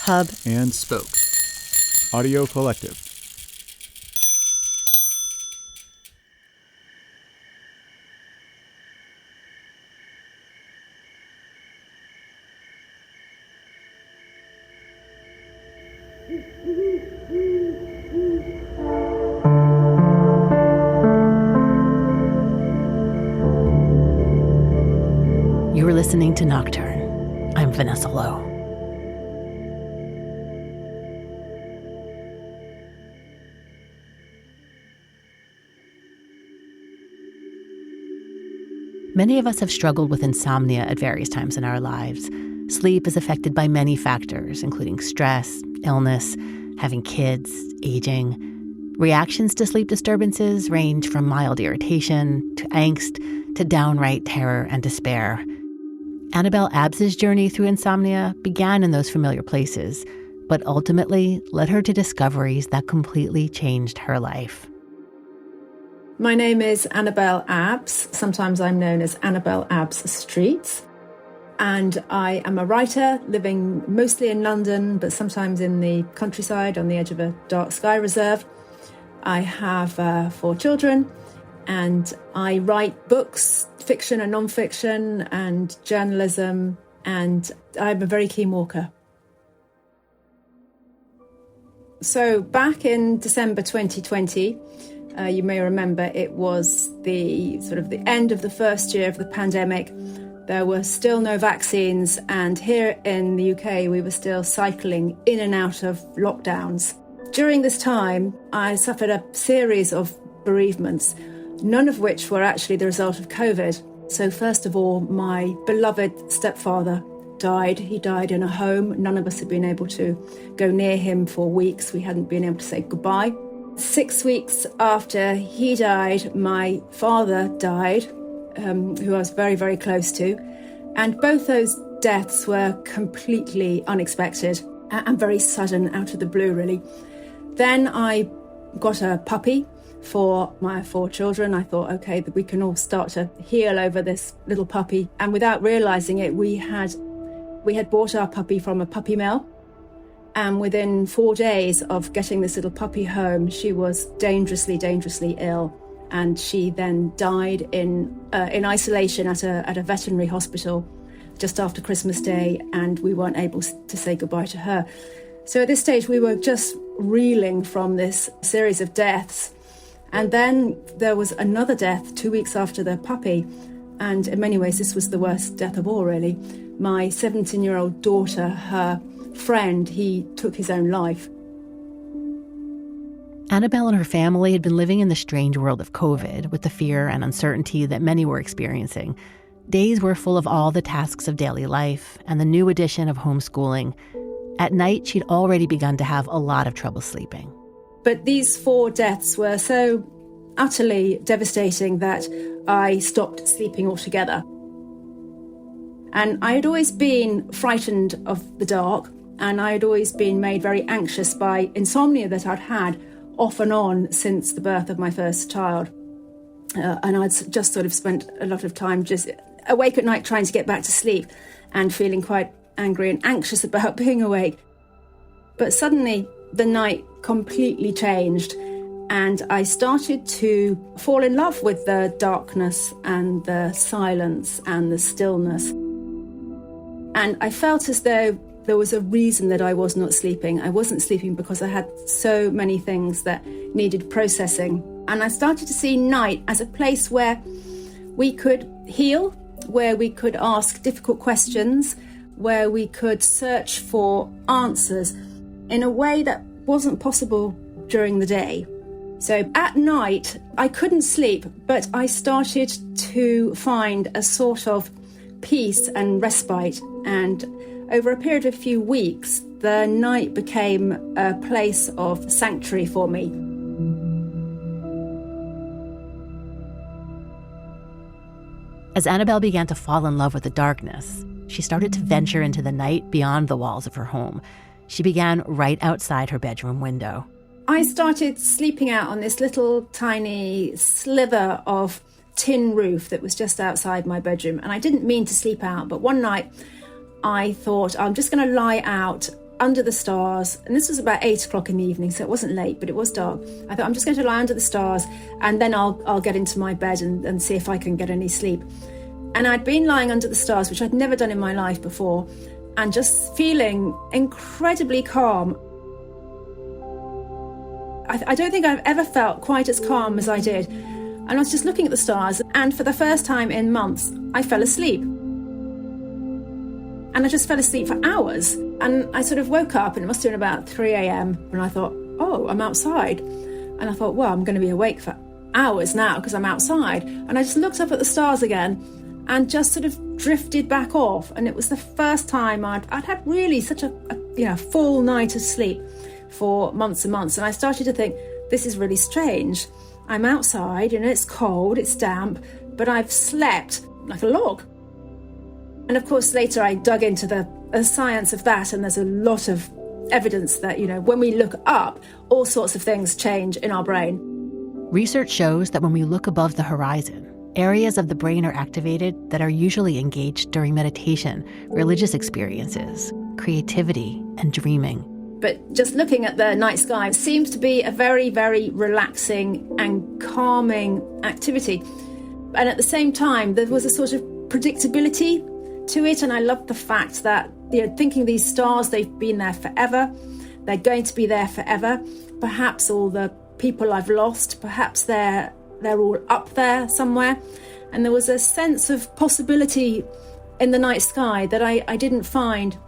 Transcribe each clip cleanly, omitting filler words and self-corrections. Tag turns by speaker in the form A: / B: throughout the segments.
A: Hub,
B: and Spoke. Audio Collective.
A: You are listening to Nocturne. I'm Vanessa Lowe. Many of us have struggled with insomnia at various times in our lives. Sleep is affected by many factors, including stress, illness, having kids, aging. Reactions to sleep disturbances range from mild irritation to angst to downright terror and despair. Annabel Abbs' journey through insomnia began in those familiar places, but ultimately led her to discoveries that completely changed her life.
C: My name is Annabel Abbs. Sometimes I'm known as Annabel Abbs Streets. And I am a writer living mostly in London, but sometimes in the countryside on the edge of a dark sky reserve. I have 4 children, and I write books, fiction and non-fiction, and journalism, and I'm a very keen walker. So back in December 2020, you may remember it was the end of the first year of the pandemic. There were still no vaccines, and here in the UK, we were still cycling in and out of lockdowns. During this time, I suffered a series of bereavements, none of which were actually the result of COVID. So first of all, my beloved stepfather died. He died in a home. None of us had been able to go near him for weeks. We hadn't been able to say goodbye. 6 weeks after he died, my father died, who I was very, very close to. And both those deaths were completely unexpected and very sudden, out of the blue, really. Then I got a puppy for my 4 children. I thought, okay, that we can all start to heal over this little puppy. And without realising it, we had bought our puppy from a puppy mill. And within 4 days of getting this little puppy home, she was dangerously, dangerously ill. And she then died in isolation at a veterinary hospital just after Christmas Day, and we weren't able to say goodbye to her. So at this stage, we were just reeling from this series of deaths. And then there was another death 2 weeks after the puppy. And in many ways, this was the worst death of all, really. My 17-year-old daughter, her friend, he took his own life.
A: Annabel and her family had been living in the strange world of COVID with the fear and uncertainty that many were experiencing. Days were full of all the tasks of daily life and the new addition of homeschooling. At night, she'd already begun to have a lot of trouble sleeping.
C: But these 4 deaths were so utterly devastating that I stopped sleeping altogether. And I had always been frightened of the dark, and I had always been made very anxious by insomnia that I'd had off and on since the birth of my first child. And I'd just sort of spent a lot of time just awake at night trying to get back to sleep and feeling quite angry and anxious about being awake. But suddenly the night completely changed, and I started to fall in love with the darkness and the silence and the stillness. And I felt as though there was a reason that I was not sleeping. I wasn't sleeping because I had so many things that needed processing. And I started to see night as a place where we could heal, where we could ask difficult questions, where we could search for answers in a way that wasn't possible during the day. So at night, I couldn't sleep, but I started to find a sort of peace and respite. And over a period of a few weeks, the night became a place of sanctuary for me.
A: As Annabel began to fall in love with the darkness, she started to venture into the night beyond the walls of her home. She began right outside her bedroom window.
C: I started sleeping out on this little tiny sliver of tin roof that was just outside my bedroom. And I didn't mean to sleep out, but one night I thought, I'm just going to lie out under the stars, and this was about 8 o'clock in the evening, so it wasn't late, but it was dark. I thought, I'm just going to lie under the stars, and then I'll get into my bed and see if I can get any sleep. And I'd been lying under the stars, which I'd never done in my life before, and just feeling incredibly calm. I don't think I've ever felt quite as calm as I did. And I was just looking at the stars, and for the first time in months, I fell asleep. And I just fell asleep for hours. And I sort of woke up, and it must have been about 3 a.m. And I thought, oh, I'm outside. And I thought, well, I'm going to be awake for hours now because I'm outside. And I just looked up at the stars again and just sort of drifted back off. And it was the first time I'd had really such a full night of sleep for months and months. And I started to think, this is really strange. I'm outside, it's cold, it's damp, but I've slept like a log. And of course, later I dug into the science of that, and there's a lot of evidence that, when we look up, all sorts of things change in our brain.
A: Research shows that when we look above the horizon, areas of the brain are activated that are usually engaged during meditation, religious experiences, creativity, and dreaming.
C: But just looking at the night sky seems to be a very, very relaxing and calming activity. And at the same time, there was a sort of predictability to it. And I loved the fact that, thinking these stars, they've been there forever. They're going to be there forever. Perhaps all the people I've lost, perhaps they're all up there somewhere. And there was a sense of possibility in the night sky that I didn't find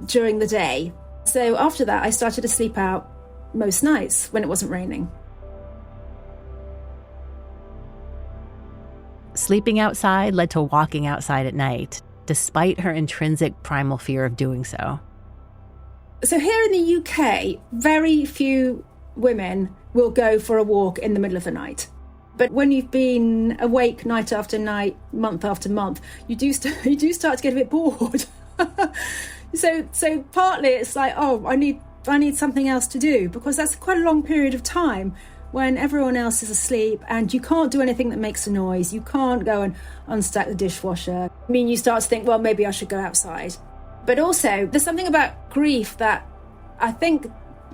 C: during the day. So after that, I started to sleep out most nights when it wasn't raining.
A: Sleeping outside led to walking outside at night, despite her intrinsic primal fear of doing so.
C: So here in the UK, very few women will go for a walk in the middle of the night. But when you've been awake night after night, month after month, you do start to get a bit bored. So partly it's like, oh, I need something else to do, because that's quite a long period of time when everyone else is asleep and you can't do anything that makes a noise. You can't go and unstack the dishwasher. I mean, you start to think, well, maybe I should go outside. But also, there's something about grief that I think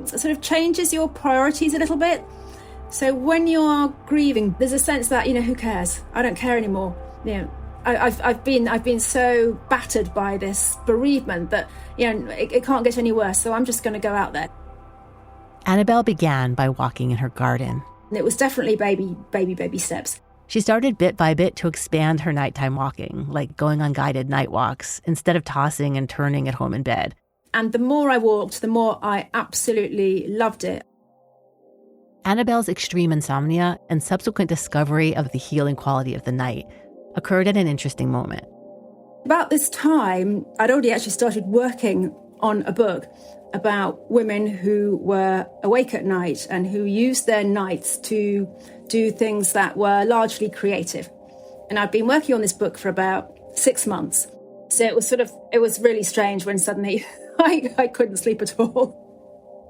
C: sort of changes your priorities a little bit. So when you are grieving, there's a sense that, who cares? I don't care anymore. I've been so battered by this bereavement that it can't get any worse, so I'm just going to go out there.
A: Annabel began by walking in her garden.
C: And it was definitely baby steps.
A: She started bit by bit to expand her nighttime walking, like going on guided night walks, instead of tossing and turning at home in bed.
C: And the more I walked, the more I absolutely loved it.
A: Annabel's extreme insomnia and subsequent discovery of the healing quality of the night occurred at an interesting moment.
C: About this time, I'd already actually started working on a book about women who were awake at night and who used their nights to do things that were largely creative. And I'd been working on this book for about 6 months. So it was really strange when suddenly I couldn't sleep at all.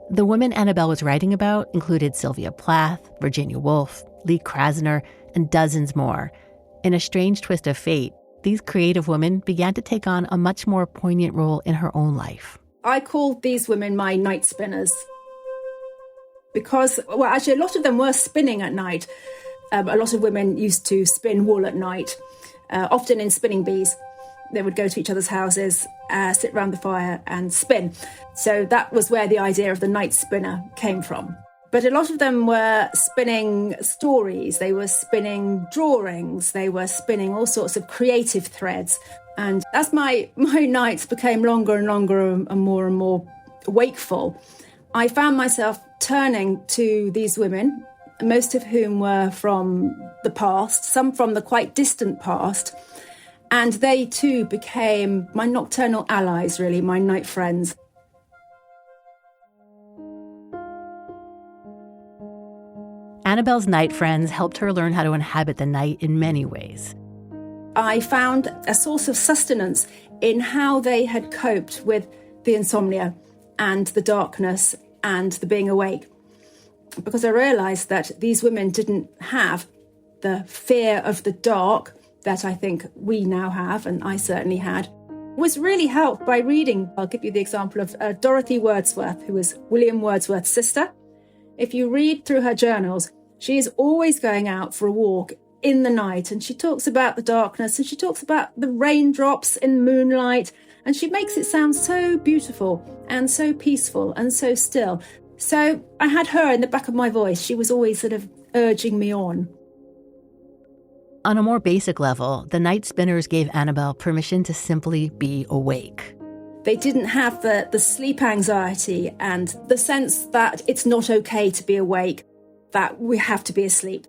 A: The women Annabel was writing about included Sylvia Plath, Virginia Woolf, Lee Krasner, and dozens more. In a strange twist of fate, these creative women began to take on a much more poignant role in her own life.
C: I called these women my night spinners because, well, actually, a lot of them were spinning at night. A lot of women used to spin wool at night, often in spinning bees. They would go to each other's houses, sit around the fire and spin. So that was where the idea of the night spinner came from. But a lot of them were spinning stories, they were spinning drawings, they were spinning all sorts of creative threads. And as my nights became longer and longer and more wakeful, I found myself turning to these women, most of whom were from the past, some from the quite distant past. And they too became my nocturnal allies, really, my night friends.
A: Annabel's night friends helped her learn how to inhabit the night in many ways.
C: I found a source of sustenance in how they had coped with the insomnia and the darkness and the being awake. Because I realised that these women didn't have the fear of the dark that I think we now have, and I certainly had. Was really helped by reading. I'll give you the example of Dorothy Wordsworth, who was William Wordsworth's sister. If you read through her journals, she is always going out for a walk in the night, and she talks about the darkness, and she talks about the raindrops in moonlight, and she makes it sound so beautiful and so peaceful and so still. So I had her in the back of my voice. She was always sort of urging me on.
A: On a more basic level, the night spinners gave Annabel permission to simply be awake.
C: They didn't have the sleep anxiety and the sense that it's not okay to be awake, that we have to be asleep.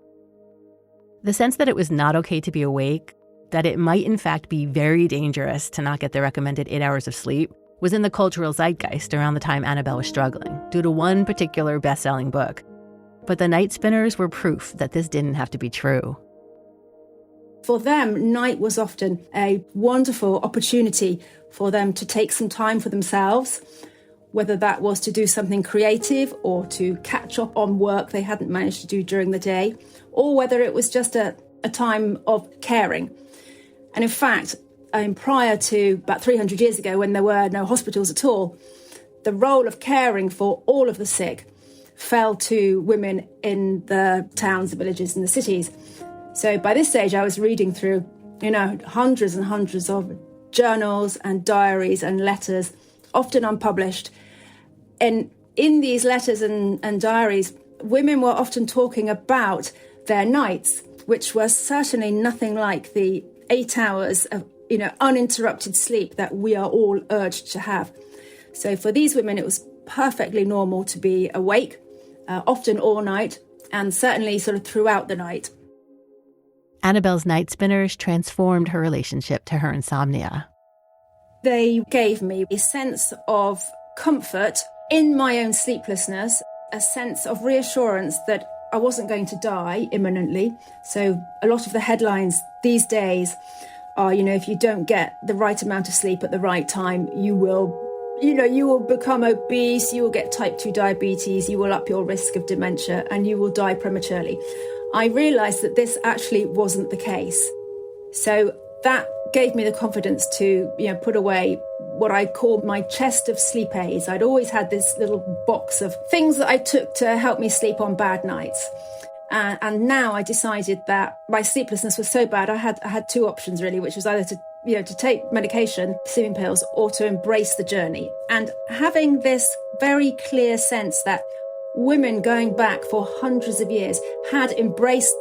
A: The sense that it was not okay to be awake, that it might in fact be very dangerous to not get the recommended 8 hours of sleep, was in the cultural zeitgeist around the time Annabel was struggling, due to one particular best-selling book. But the night spinners were proof that this didn't have to be true.
C: For them, night was often a wonderful opportunity for them to take some time for themselves, whether that was to do something creative or to catch up on work they hadn't managed to do during the day, or whether it was just a time of caring. And in fact, prior to about 300 years ago, when there were no hospitals at all, the role of caring for all of the sick fell to women in the towns, the villages and the cities. So by this stage, I was reading through, hundreds and hundreds of journals and diaries and letters, often unpublished. And in these letters and diaries, women were often talking about their nights, which were certainly nothing like the 8 hours of, uninterrupted sleep that we are all urged to have. So for these women, it was perfectly normal to be awake, often all night, and certainly sort of throughout the night.
A: Annabel's night spinners transformed her relationship to her insomnia.
C: They gave me a sense of comfort in my own sleeplessness, a sense of reassurance that I wasn't going to die imminently. So a lot of the headlines these days are, if you don't get the right amount of sleep at the right time, you will become obese, you will get type 2 diabetes, you will up your risk of dementia, and you will die prematurely. I realised that this actually wasn't the case. So that gave me the confidence to, put away what I call my chest of sleep aids. I'd always had this little box of things that I took to help me sleep on bad nights. And now I decided that my sleeplessness was so bad, I had two options really, which was either to take medication, sleeping pills, or to embrace the journey. And having this very clear sense that women going back for hundreds of years had embraced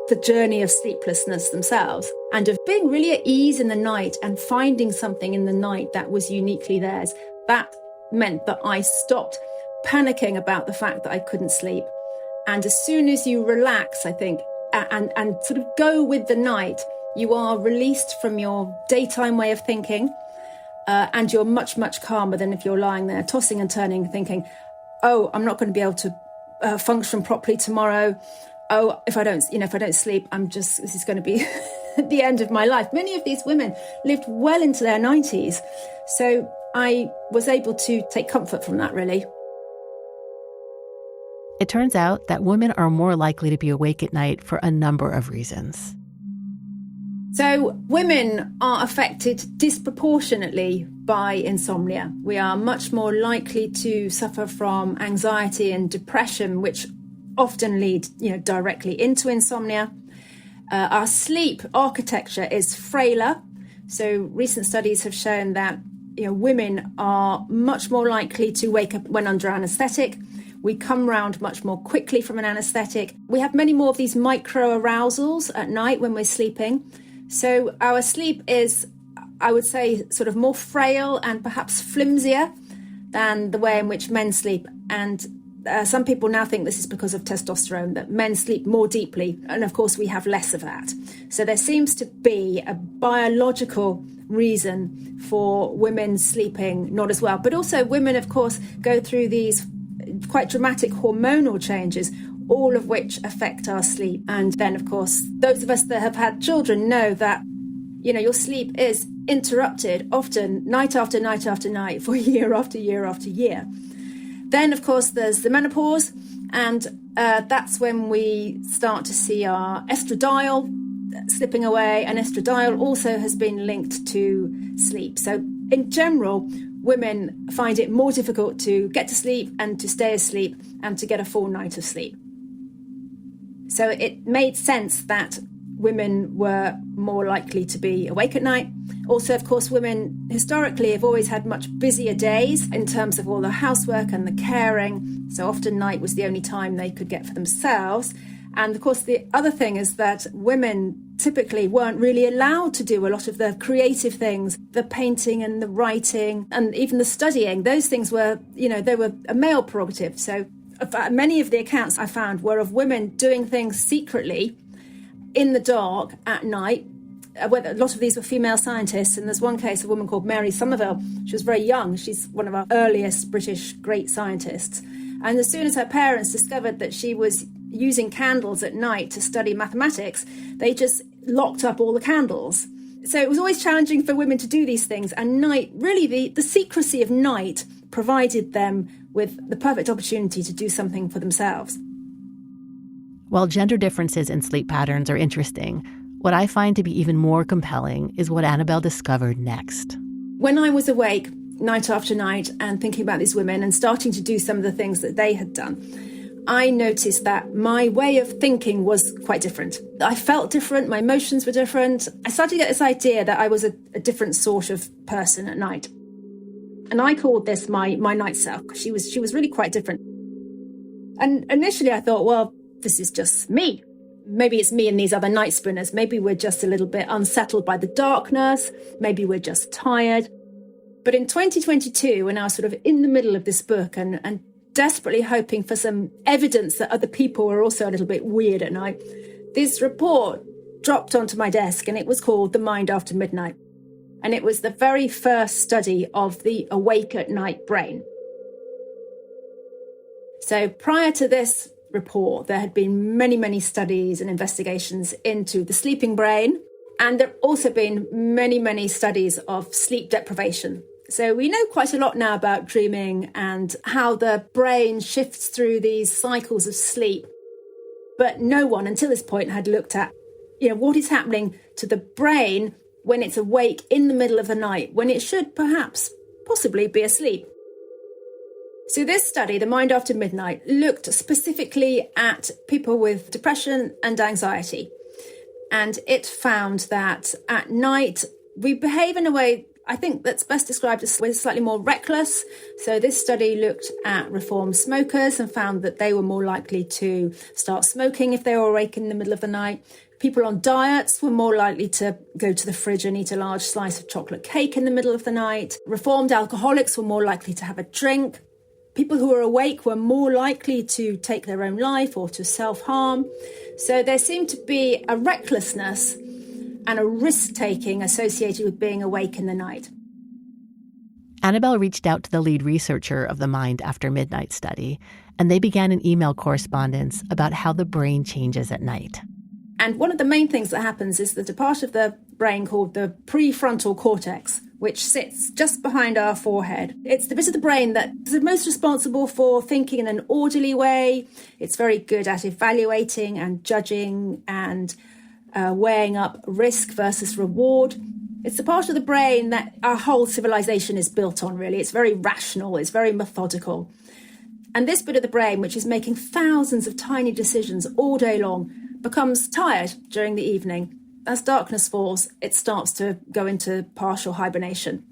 C: the journey of sleeplessness themselves and of being really at ease in the night and finding something in the night that was uniquely theirs. That meant that I stopped panicking about the fact that I couldn't sleep. And as soon as you relax, I think, and sort of go with the night, you are released from your daytime way of thinking, and you're much, much calmer than if you're lying there tossing and turning, thinking, oh, I'm not going to be able to function properly tomorrow. Oh, if I don't sleep, this is going to be the end of my life. Many of these women lived well into their 90s. So I was able to take comfort from that, really.
A: It turns out that women are more likely to be awake at night for a number of reasons.
C: So women are affected disproportionately by insomnia. We are much more likely to suffer from anxiety and depression, which often lead, directly into insomnia. Our sleep architecture is frailer. So recent studies have shown that, women are much more likely to wake up when under anaesthetic. We come round much more quickly from an anaesthetic. We have many more of these micro arousals at night when we're sleeping. So our sleep is, I would say, sort of more frail and perhaps flimsier than the way in which men sleep. And some people now think this is because of testosterone, that men sleep more deeply. And of course, we have less of that. So there seems to be a biological reason for women sleeping not as well. But also women, of course, go through these quite dramatic hormonal changes, all of which affect our sleep. And then, of course, those of us that have had children know that, your sleep is interrupted often night after night after night for year after year after year. Then, of course, there's the menopause, and that's when we start to see our estradiol slipping away, and estradiol also has been linked to sleep. So In general, women find it more difficult to get to sleep and to stay asleep and to get a full night of sleep. So it made sense that women were more likely to be awake at night. Also, of course, women historically have always had much busier days in terms of all the housework and the caring. So often night was the only time they could get for themselves. And of course, the other thing is that women typically weren't really allowed to do a lot of the creative things, the painting and the writing and even the studying. Those things were, they were a male prerogative. So many of the accounts I found were of women doing things secretly in the dark at night. A lot of these were female scientists, and there's one case, a woman called Mary Somerville. She was very young. She's one of our earliest British great scientists. And as soon as her parents discovered that she was using candles at night to study mathematics, they just locked up all the candles. So it was always challenging for women to do these things. And night, really, the secrecy of night provided them with the perfect opportunity to do something for themselves.
A: While gender differences in sleep patterns are interesting, what I find to be even more compelling is what Annabel discovered next.
C: When I was awake night after night and thinking about these women and starting to do some of the things that they had done, I noticed that my way of thinking was quite different. I felt different, my emotions were different. I started to get this idea that I was a different sort of person at night. And I called this my night self, because she was really quite different. And initially I thought, well, this is just me. Maybe it's me and these other night spinners. Maybe we're just a little bit unsettled by the darkness. Maybe we're just tired. But in 2022, when I was sort of in the middle of this book and desperately hoping for some evidence that other people were also a little bit weird at night, this report dropped onto my desk, and it was called The Mind After Midnight. And it was the very first study of the awake at night brain. So prior to this report, there had been many, many studies and investigations into the sleeping brain. And there have also been many, many studies of sleep deprivation. So we know quite a lot now about dreaming and how the brain shifts through these cycles of sleep. But no one until this point had looked at, what is happening to the brain when it's awake in the middle of the night, when it should possibly be asleep. So this study, The Mind After Midnight, looked specifically at people with depression and anxiety. And it found that at night, we behave in a way, I think, that's best described as slightly more reckless. So this study looked at reformed smokers and found that they were more likely to start smoking if they were awake in the middle of the night. People on diets were more likely to go to the fridge and eat a large slice of chocolate cake in the middle of the night. Reformed alcoholics were more likely to have a drink. People who were awake were more likely to take their own life or to self-harm. So there seemed to be a recklessness and a risk-taking associated with being awake in the night.
A: Annabel reached out to the lead researcher of the Mind After Midnight study, and they began an email correspondence about how the brain changes at night.
C: And one of the main things that happens is that a part of the brain called the prefrontal cortex, which sits just behind our forehead. It's the bit of the brain that is the most responsible for thinking in an orderly way. It's very good at evaluating and judging and weighing up risk versus reward. It's the part of the brain that our whole civilization is built on, really. It's very rational, it's very methodical. And this bit of the brain, which is making thousands of tiny decisions all day long, becomes tired during the evening. As darkness falls, it starts to go into partial hibernation.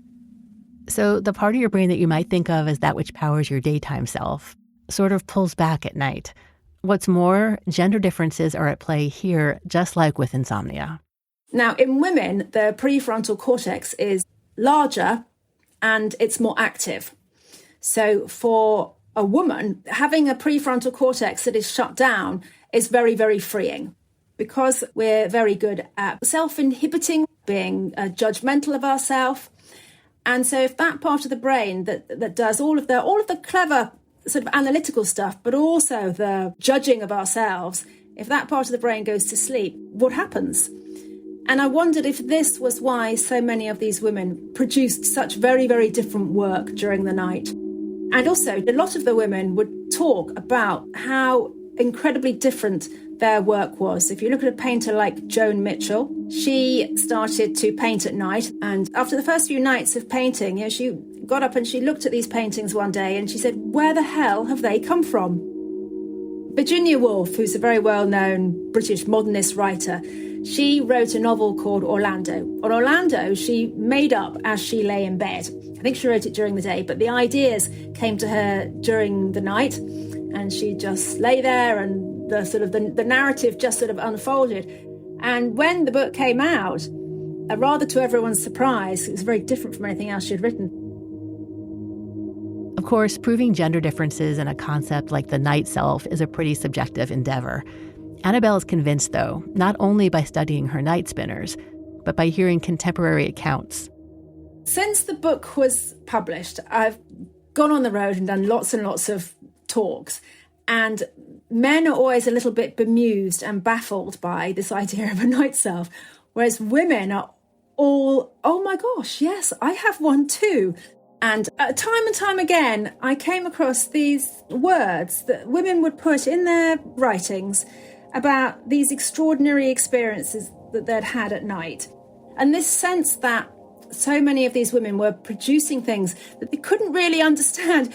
A: So the part of your brain that you might think of as that which powers your daytime self sort of pulls back at night. What's more, gender differences are at play here, just like with insomnia.
C: Now, in women, the prefrontal cortex is larger and it's more active. So for a woman, having a prefrontal cortex that is shut down is very, very freeing, because we're very good at self-inhibiting, being judgmental of ourselves. And so if that part of the brain that does all of the clever sort of analytical stuff, but also the judging of ourselves, if that part of the brain goes to sleep, what happens? And I wondered if this was why so many of these women produced such very, very different work during the night. And also, a lot of the women would talk about how incredibly different their work was. If you look at a painter like Joan Mitchell, she started to paint at night. And after the first few nights of painting, she got up and she looked at these paintings one day and she said, where the hell have they come from? Virginia Woolf, who's a very well-known British modernist writer, she wrote a novel called Orlando. On Orlando, she made up as she lay in bed. I think she wrote it during the day, but the ideas came to her during the night, and she just lay there, and the narrative just sort of unfolded. And when the book came out, rather to everyone's surprise, it was very different from anything else she had written.
A: Of course, proving gender differences in a concept like the night self is a pretty subjective endeavor. Annabel is convinced, though, not only by studying her night spinners, but by hearing contemporary accounts.
C: Since the book was published, I've gone on the road and done lots and lots of talks, and men are always a little bit bemused and baffled by this idea of a night self, whereas women are all, oh my gosh, yes, I have one too. And time and time again, I came across these words that women would put in their writings about these extraordinary experiences that they'd had at night. And this sense that so many of these women were producing things that they couldn't really understand.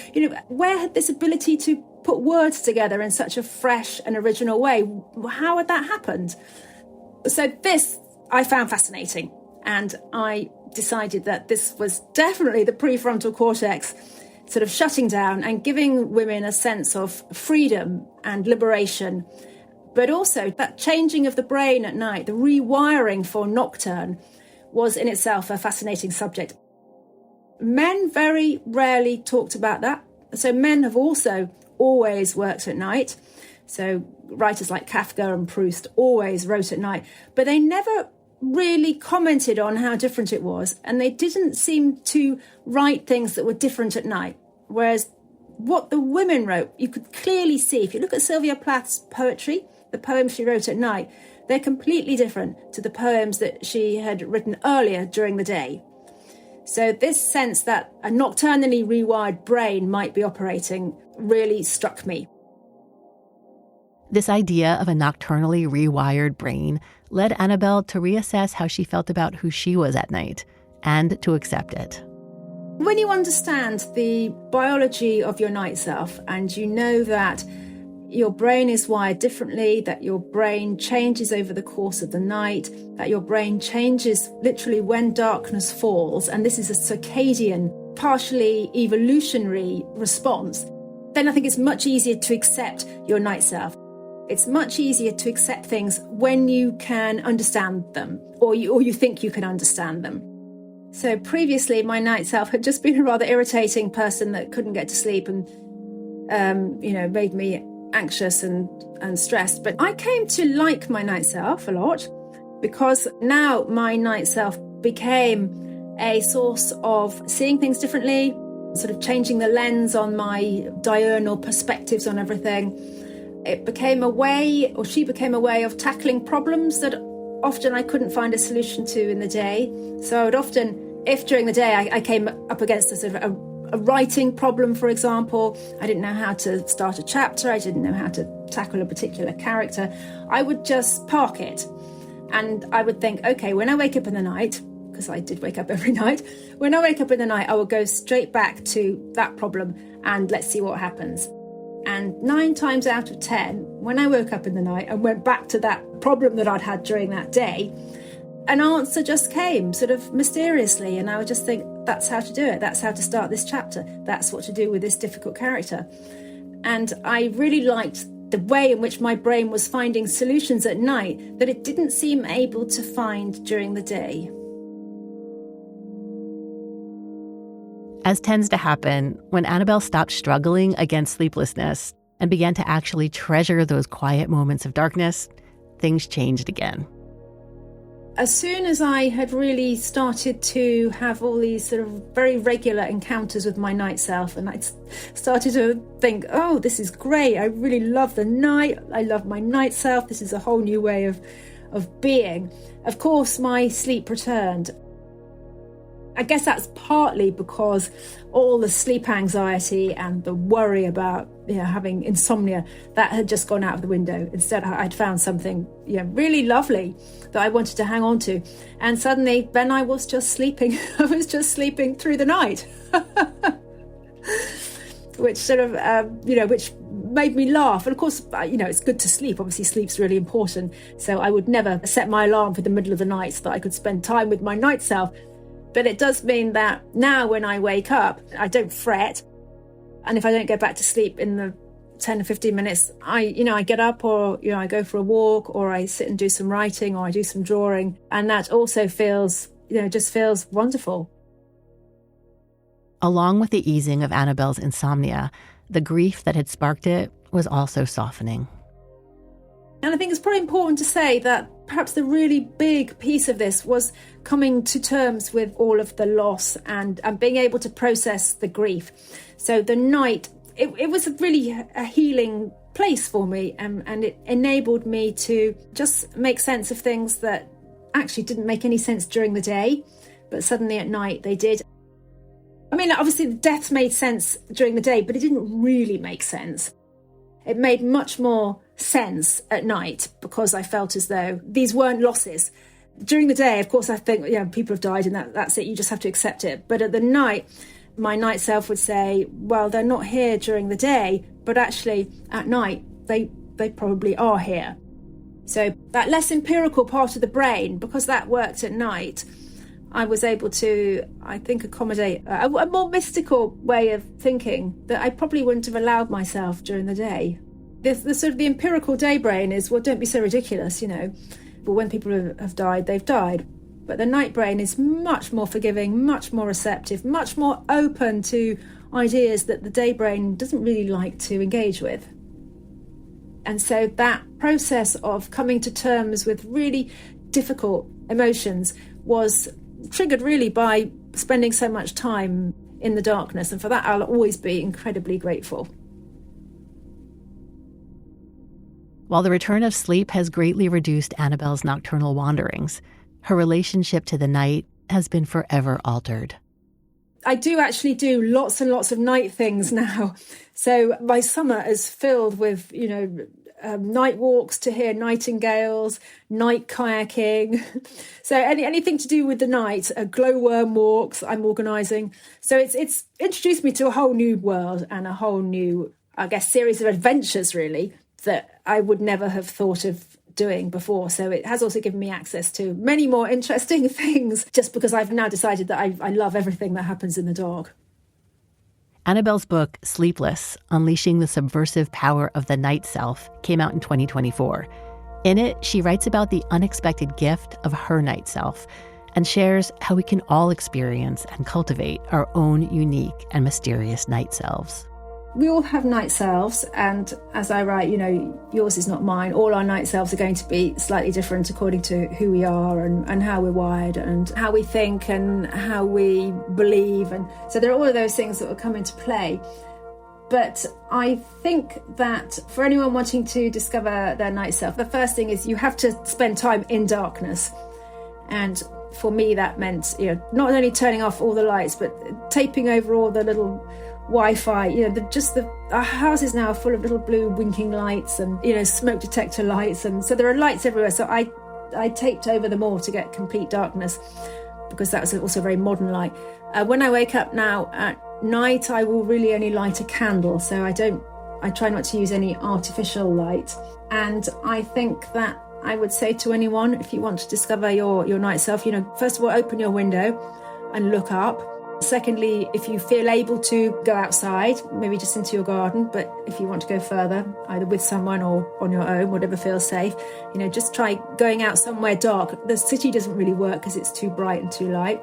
C: Where had this ability to put words together in such a fresh and original way? How had that happened? So this I found fascinating. And I decided that this was definitely the prefrontal cortex sort of shutting down and giving women a sense of freedom and liberation. But also that changing of the brain at night, the rewiring for nocturne, was in itself a fascinating subject. Men very rarely talked about that. So men have also always worked at night. So writers like Kafka and Proust always wrote at night, but they never really commented on how different it was. And they didn't seem to write things that were different at night. Whereas what the women wrote, you could clearly see. If you look at Sylvia Plath's poetry, the poems she wrote at night, they're completely different to the poems that she had written earlier during the day. So this sense that a nocturnally rewired brain might be operating really struck me.
A: This idea of a nocturnally rewired brain led Annabel to reassess how she felt about who she was at night and to accept it.
C: When you understand the biology of your night self and you know that your brain is wired differently, that your brain changes over the course of the night, that your brain changes literally when darkness falls, and this is a circadian, partially evolutionary response, then I think it's much easier to accept your night self. It's much easier to accept things when you can understand them, or you think you can understand them. So previously, my night self had just been a rather irritating person that couldn't get to sleep and, made me anxious and stressed. But I came to like my night self a lot because now my night self became a source of seeing things differently, sort of changing the lens on my diurnal perspectives on everything. It became a way, or she became a way of tackling problems that often I couldn't find a solution to in the day. So I would often, if during the day I came up against a sort of a writing problem, for example, I didn't know how to start a chapter, I didn't know how to tackle a particular character, I would just park it. And I would think, okay, when I wake up in the night, because I did wake up every night, when I wake up in the night, I will go straight back to that problem and let's see what happens. And 9 times out of 10, when I woke up in the night and went back to that problem that I'd had during that day, an answer just came sort of mysteriously. And I would just think, that's how to do it. That's how to start this chapter. That's what to do with this difficult character. And I really liked the way in which my brain was finding solutions at night that it didn't seem able to find during the day.
A: As tends to happen, when Annabel stopped struggling against sleeplessness and began to actually treasure those quiet moments of darkness, things changed again.
C: As soon as I had really started to have all these sort of very regular encounters with my night self, and I started to think, oh, this is great. I really love the night. I love my night self. This is a whole new way of being. Of course, my sleep returned. I guess that's partly because all the sleep anxiety and the worry about having insomnia, that had just gone out of the window. Instead, I'd found something really lovely that I wanted to hang on to. And suddenly, then I was just sleeping. I was just sleeping through the night, which sort of, which made me laugh. And of course, it's good to sleep. Obviously, sleep's really important. So I would never set my alarm for the middle of the night so that I could spend time with my night self. But it does mean that now when I wake up, I don't fret. And if I don't go back to sleep in the 10 or 15 minutes, I get up, or, I go for a walk, or I sit and do some writing, or I do some drawing. And that also feels, just feels wonderful.
A: Along with the easing of Annabel's insomnia, the grief that had sparked it was also softening.
C: And I think it's probably important to say that perhaps the really big piece of this was coming to terms with all of the loss and being able to process the grief. So the night, it was really a healing place for me, and it enabled me to just make sense of things that actually didn't make any sense during the day, but suddenly at night they did. I mean, obviously the death made sense during the day, but it didn't really make sense. It made much more sense at night because I felt as though these weren't losses. During the day, of course, I think, people have died and that's it. You just have to accept it. But at the night, my night self would say, well, they're not here during the day, but actually at night, they probably are here. So that less empirical part of the brain, because that worked at night, I was able to, I think, accommodate a more mystical way of thinking that I probably wouldn't have allowed myself during the day. The sort of the empirical day brain is, well, don't be so ridiculous, But when people have died, they've died. But the night brain is much more forgiving, much more receptive, much more open to ideas that the day brain doesn't really like to engage with. And so that process of coming to terms with really difficult emotions was triggered really by spending so much time in the darkness. And for that, I'll always be incredibly grateful.
A: While the return of sleep has greatly reduced Annabel's nocturnal wanderings, her relationship to the night has been forever altered.
C: I do actually do lots and lots of night things now. So my summer is filled with, night walks to hear nightingales, night kayaking. So anything to do with the night, glowworm walks I'm organising. So it's introduced me to a whole new world and a whole new, I guess, series of adventures, really, that I would never have thought of doing before. So it has also given me access to many more interesting things, just because I've now decided that I love everything that happens in the dark.
A: Annabel's book, Sleepless, Unleashing the Subversive Power of the Night Self, came out in 2024. In it, she writes about the unexpected gift of her night self and shares how we can all experience and cultivate our own unique and mysterious night selves.
C: We all have night selves, and as I write, yours is not mine. All our night selves are going to be slightly different according to who we are and how we're wired and how we think and how we believe. And so there are all of those things that will come into play. But I think that for anyone wanting to discover their night self, the first thing is you have to spend time in darkness. And for me, that meant, not only turning off all the lights, but taping over all the little Wi-Fi, our house is now full of little blue winking lights and, smoke detector lights. And so there are lights everywhere. So I taped over them all to get complete darkness, because that was also a very modern light. When I wake up now at night, I will really only light a candle. So I try not to use any artificial light. And I think that I would say to anyone, if you want to discover your night self, first of all, open your window and look up. Secondly, if you feel able to, go outside, maybe just into your garden. But if you want to go further, either with someone or on your own, whatever feels safe, just try going out somewhere dark. The city doesn't really work because it's too bright and too light.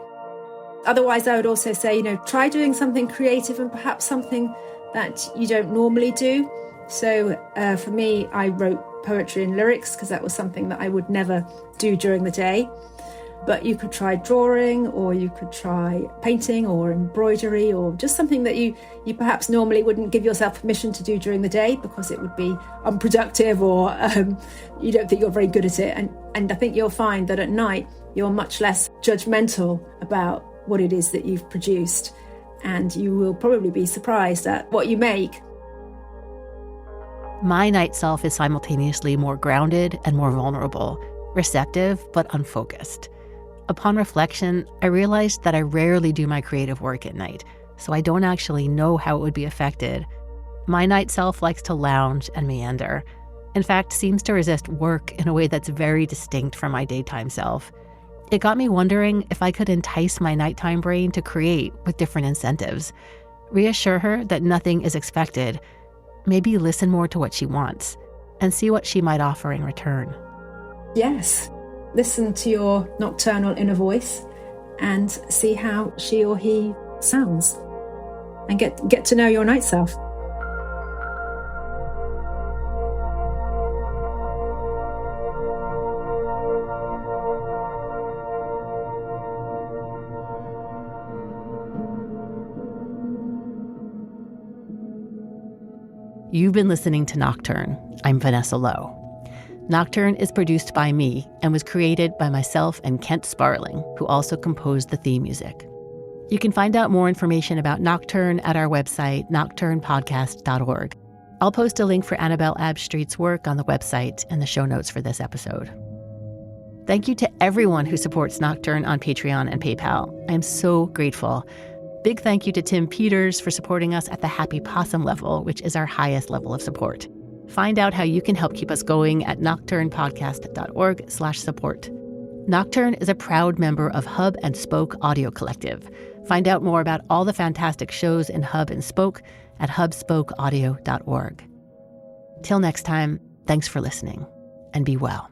C: Otherwise, I would also say, try doing something creative and perhaps something that you don't normally do. So for me, I wrote poetry and lyrics because that was something that I would never do during the day. But you could try drawing, or you could try painting or embroidery, or just something that you perhaps normally wouldn't give yourself permission to do during the day because it would be unproductive, or you don't think you're very good at it. And I think you'll find that at night you're much less judgmental about what it is that you've produced, and you will probably be surprised at what you make.
A: My night self is simultaneously more grounded and more vulnerable, receptive but unfocused. Upon reflection, I realized that I rarely do my creative work at night, so I don't actually know how it would be affected. My night self likes to lounge and meander. In fact, seems to resist work in a way that's very distinct from my daytime self. It got me wondering if I could entice my nighttime brain to create with different incentives. Reassure her that nothing is expected. Maybe listen more to what she wants and see what she might offer in return.
C: Yes, listen to your nocturnal inner voice and see how she or he sounds, and get to know your night self.
A: You've been listening to Nocturne. I'm Vanessa Lowe. Nocturne is produced by me and was created by myself and Kent Sparling, who also composed the theme music. You can find out more information about Nocturne at our website, nocturnepodcast.org. I'll post a link for Annabel Abbs work on the website and the show notes for this episode. Thank you to everyone who supports Nocturne on Patreon and PayPal. I am so grateful. Big thank you to Tim Peters for supporting us at the Happy Possum level, which is our highest level of support. Find out how you can help keep us going at nocturnepodcast.org/support. Nocturne is a proud member of Hub and Spoke Audio Collective. Find out more about all the fantastic shows in Hub and Spoke at hubspokeaudio.org. Till next time, thanks for listening, and be well.